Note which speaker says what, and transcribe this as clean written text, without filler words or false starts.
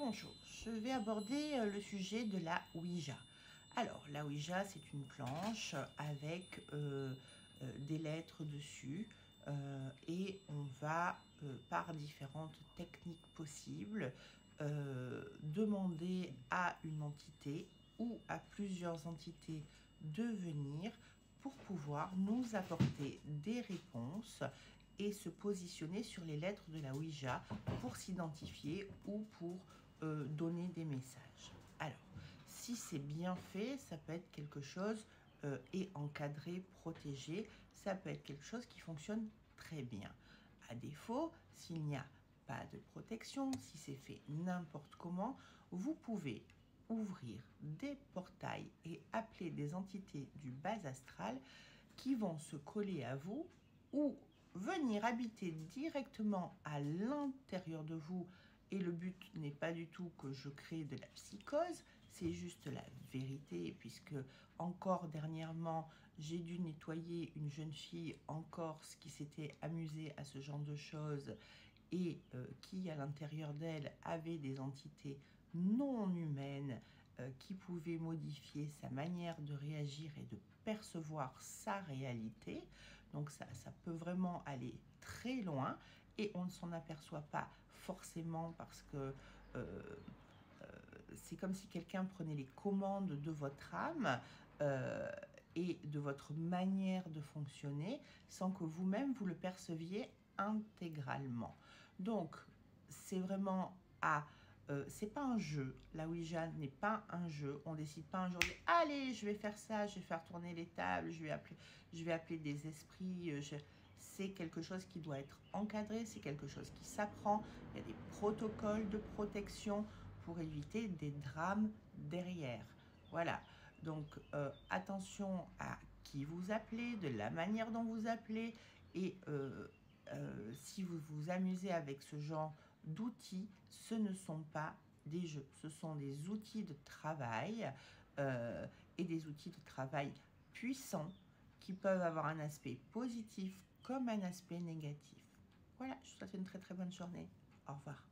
Speaker 1: bonjour, je vais aborder le sujet de la Ouija. Alors, la Ouija, c'est une planche avec des lettres dessus et on va, par différentes techniques possibles, demander à une entité ou à plusieurs entités de venir pour pouvoir nous apporter des réponses et se positionner sur les lettres de la Ouija pour s'identifier ou pour donner des messages. Alors, si c'est bien fait, ça peut être quelque chose et encadré, protégé, ça peut être quelque chose qui fonctionne très bien. À défaut, s'il n'y a pas de protection, si c'est fait n'importe comment, vous pouvez ouvrir des portails et appeler des entités du bas astral qui vont se coller à vous ou venir habiter directement à l'intérieur de vous. Et le but n'est pas du tout que je crée de la psychose, c'est juste la vérité, puisque encore dernièrement, j'ai dû nettoyer une jeune fille en Corse qui s'était amusée à ce genre de choses et qui, à l'intérieur d'elle, avait des entités non humaines qui pouvaient modifier sa manière de réagir et de percevoir sa réalité. Donc ça peut vraiment aller très loin et on ne s'en aperçoit pas forcément parce que c'est comme si quelqu'un prenait les commandes de votre âme et de votre manière de fonctionner sans que vous-même vous le perceviez intégralement. Donc, c'est vraiment c'est pas un jeu. La Ouija n'est pas un jeu. On décide pas un jour de allez, je vais faire ça, je vais faire tourner les tables, je vais appeler des esprits. C'est quelque chose qui doit être encadré, c'est quelque chose qui s'apprend. Il y a des protocoles de protection pour éviter des drames derrière. Voilà. Donc, attention à qui vous appelez, de la manière dont vous appelez et si vous vous amusez avec ce genre d'outils, ce ne sont pas des jeux, ce sont des outils de travail et des outils de travail puissants qui peuvent avoir un aspect positif comme un aspect négatif. Voilà, je vous souhaite une très très bonne journée. Au revoir.